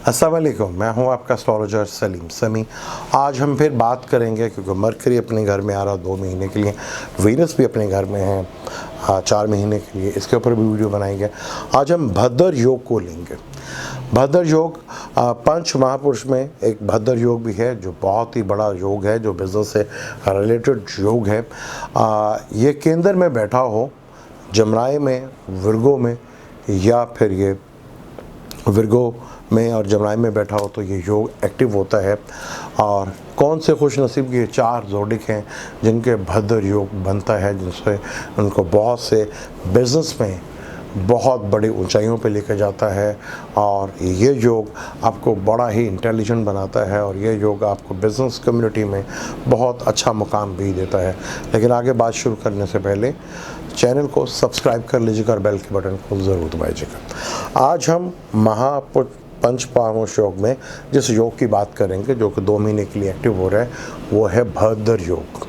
अस्सलाम वालेकुम, मैं हूं आपका एस्ट्रोलॉजर सलीम समी। आज हम फिर बात करेंगे क्योंकि मरकरी अपने घर में आ रहा 2 महीने के लिए, वीनस भी अपने घर में है 4 महीने के लिए, इसके ऊपर भी वीडियो बनाएंगे। आज हम भद्र योग को लेंगे। भद्र योग पंच महापुरुष में एक भद्र योग भी है जो बहुत ही बड़ा योग है, जो बिजनेस से रिलेटेड योग है। ये केंद्र में बैठा हो जमनाई में, विर्गो में, या फिर ये विर्गो में और जमनाई में बैठा हो तो ये योग एक्टिव होता है। और कौन से खुश नसीब के 4 जोडिक हैं जिनके भद्र योग बनता है, जिनसे उनको बहुत से बिज़नेस में बहुत बड़ी ऊंचाइयों पे लेकर जाता है। और ये योग आपको बड़ा ही इंटेलिजेंट बनाता है और ये योग आपको बिज़नेस कम्युनिटी में बहुत अच्छा मुकाम भी देता है। लेकिन आगे बात शुरू करने से पहले चैनल को सब्सक्राइब कर लीजिएगा और बेल के बटन को ज़रूर दबाइएगा। आज हम पंच महापुरुष योग में जिस योग की बात करेंगे जो कि 2 महीने के लिए एक्टिव हो रहा है वो है भद्र योग।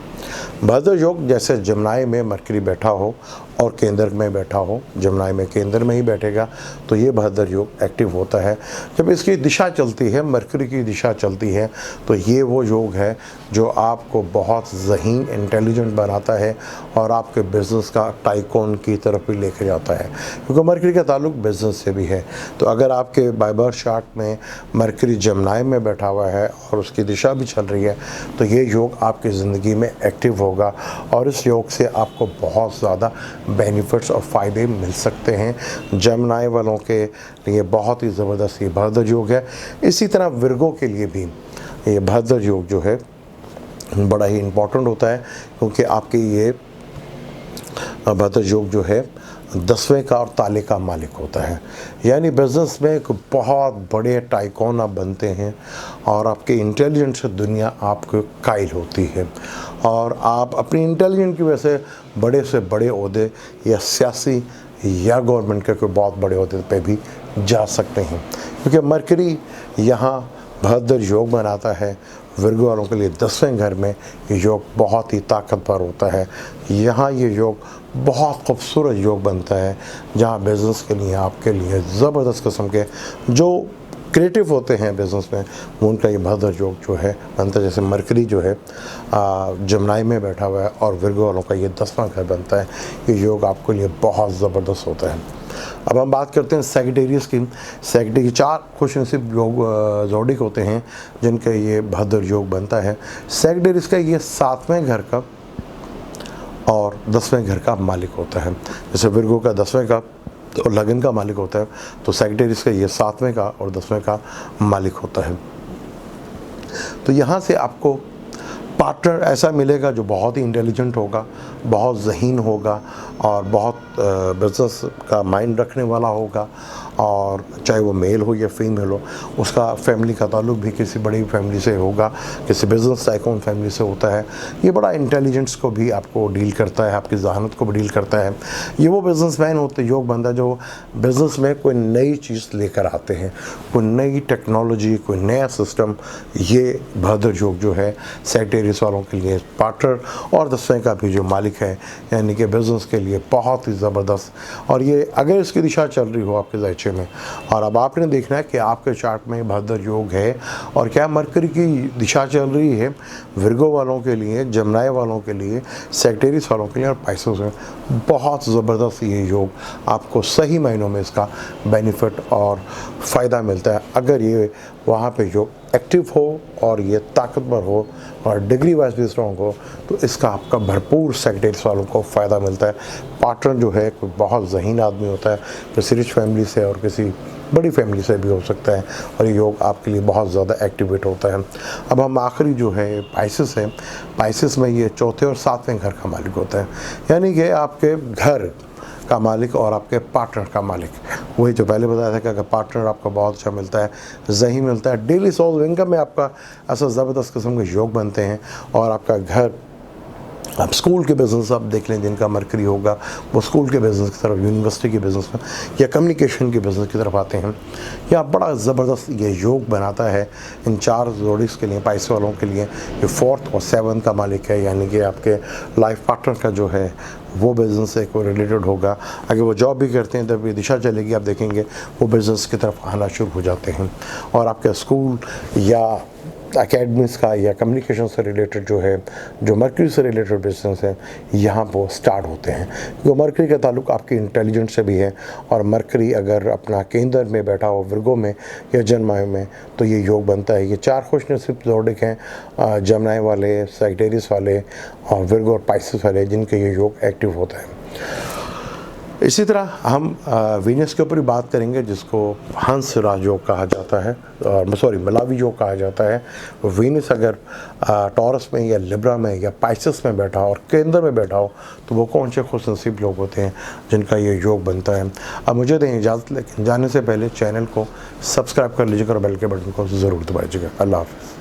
भद्र योग जैसे जमनाई में मरकरी बैठा हो और केंद्र में बैठा हो, जमनाई में केंद्र में ही बैठेगा तो ये भद्र योग एक्टिव होता है। जब इसकी दिशा चलती है, मरकरी की दिशा चलती है, तो ये वो योग है जो आपको बहुत ज़हीन इंटेलिजेंट बनाता है और आपके बिज़नेस का टाइकोन की तरफ भी लेकर जाता है, क्योंकि मरकरी का ताल्लुक बिज़नेस से भी है। तो अगर आपके बाय बर्थ चार्ट में मरकरी जमनाई में बैठा हुआ है और उसकी दिशा भी चल रही है तो ये योग आपकी ज़िंदगी में एक्टिव होगा और इस योग से आपको बहुत ज़्यादा बेनिफिट्स और फ़ायदे मिल सकते हैं। जमनाई वालों के लिए बहुत ही ज़बरदस्त ये भद्र योग है। इसी तरह विर्गो के लिए भी ये भद्र योग जो है बड़ा ही इम्पोर्टेंट होता है, क्योंकि आपके ये भद्र योग जो है 10वें का और ताले का मालिक होता है। यानी बिज़नेस में एक बहुत बड़े टाइकोन आप बनते हैं और आपके इंटेलिजेंट से दुनिया आपको कायल होती है और आप अपनी इंटेलिजेंट की वजह से बड़े से बड़े ओहदे या सियासी या गवर्नमेंट के कोई बहुत बड़े ओहदे पे भी जा सकते हैं, क्योंकि मरकरी यहाँ भद्र योग बनाता है। विर्गो वालों के लिए 10वें घर में ये योग बहुत ही ताकतवर होता है। यहाँ ये योग बहुत खूबसूरत योग बनता है जहाँ बिज़नेस के लिए आपके लिए ज़बरदस्त किस्म के जो क्रिएटिव होते हैं बिज़नेस में वो उनका ये भद्र योग जो है बनता है। जैसे मरकरी जो है जमनाई में बैठा हुआ है और विर्गो वालों का ये 10वां घर बनता है। ये योग आपके लिए बहुत ज़बरदस्त होता है। अब हम बात करते हैं सेगिटेरियस की। सेगिटेरियस 4 खुशनसीब योग जोडिक होते हैं जिनका ये भद्र योग बनता है। सेगिटेरियस का ये 7वें घर का और 10वें घर का मालिक होता है। जैसे विर्गो का 10वें का और लगन का मालिक होता है, तो सेगिटेरियस का ये 7वें का और 10वें का मालिक होता है। तो यहाँ से आपको पार्टनर ऐसा मिलेगा जो बहुत ही इंटेलिजेंट होगा, बहुत ज़हीन होगा और बहुत बिज़नेस का माइंड रखने वाला होगा। और चाहे वो मेल हो या फीमेल हो, उसका फैमिली का ताल्लुक भी किसी बड़ी फैमिली से होगा, किसी बिज़नेस टाइकून फैमिली से होता है। ये बड़ा इंटेलिजेंस को भी आपको डील करता है, आपकी जहानत को भी डील करता है। ये वो बिज़नेसमैन होते योग बंदा जो बिज़नेस में कोई नई चीज़ लेकर आते हैं, कोई नई टेक्नोलॉजी, कोई नया सिस्टम। ये भद्र योग जो है सेगिटेरियस वालों के लिए पार्टनर और 10वें का भी जो मालिक है, यानी कि बिज़नेस के लिए बहुत ही ज़बरदस्त। और ये अगर इसकी दिशा चल रही हो आपके ज़ायचे में, और अब आपने देखना है कि आपके चार्ट में भद्र योग है और क्या मरकरी की दिशा चल रही है विर्गो वालों के लिए, जमनाई वालों के लिए, सेगिटेरियस वालों के लिए और पाइसेस में बहुत ज़बरदस्त ये योग आपको सही मायनों में इसका बेनिफिट और फ़ायदा मिलता है अगर ये वहाँ पे योग एक्टिव हो और ये ताकतवर हो और डिग्री वाइज भी स्ट्रॉन्ग हो, तो इसका आपका भरपूर सेगिटेरियस वालों को फ़ायदा मिलता है। पार्टनर जो है कोई बहुत ज़हीन आदमी होता है, किसी रिच फैमिली से और किसी बड़ी फैमिली से भी हो सकता है और ये योग आपके लिए बहुत ज़्यादा एक्टिवेट होता है। अब हम आखिरी जो है पाइसेस है, पाइसेस में ये 4थे और 7वें घर का मालिक होता है, यानी कि आपके घर का मालिक और आपके पार्टनर का मालिक। वही जो पहले बताया था कि अगर पार्टनर आपका बहुत अच्छा मिलता है, ज़हीन मिलता है, डेली सोर्स इनकम में आपका ऐसा ज़बरदस्त किस्म के योग बनते हैं और आपका घर आप स्कूल के बिज़नेस आप देख लें, जिनका मरकरी होगा वो स्कूल के बिज़नेस की तरफ, यूनिवर्सिटी के बिज़नेस में या कम्युनिकेशन के बिज़नेस की तरफ आते हैं। या बड़ा ज़बरदस्त ये योग बनाता है इन 4 जोड़ीज़ के लिए, पैसे वालों के लिए। ये 4th और 7th का मालिक है, यानी कि आपके लाइफ पार्टनर का जो है वो बिज़नेस से कोई रिलेटेड होगा। अगर वो जॉब भी करते हैं तब ये दिशा चलेगी, आप देखेंगे वो बिज़नेस की तरफ आना शुरू हो जाते हैं। और आपके स्कूल या एकेडमीज़ का या कम्युनिकेशन से रिलेटेड जो है, जो मरकरी से रिलेटेड बिजनेस है, यहाँ वो स्टार्ट होते हैं। क्योंकि मरकरी का ताल्लुक आपकी इंटेलिजेंस से भी है, और मरकरी अगर अपना केंद्र में बैठा हो विर्गो में या जन्मायु में, तो ये योग बनता है। ये 4 खुशनसीब जोड़िक हैं, जमनाय वाले, सैजिटेरियस वाले और विर्गो और पाइसेस वाले, जिनके ये योग एक्टिव होता है। इसी तरह हम वीनस के ऊपर ही बात करेंगे, जिसको हंस राज योग कहा जाता है, और सॉरी मिलावी योग कहा जाता है। वीनस अगर टॉरस में या लिब्रा में या पाइसेस में बैठा हो और केंद्र में बैठा हो, तो वो कौन से खुशनसीब लोग होते हैं जिनका ये योग बनता है। अब मुझे दें इजाज़त, लेकिन जाने से पहले चैनल को सब्सक्राइब कर लीजिएगा और बेल के बटन को ज़रूर दबाइएगा। अल्लाह हाफ़िज़।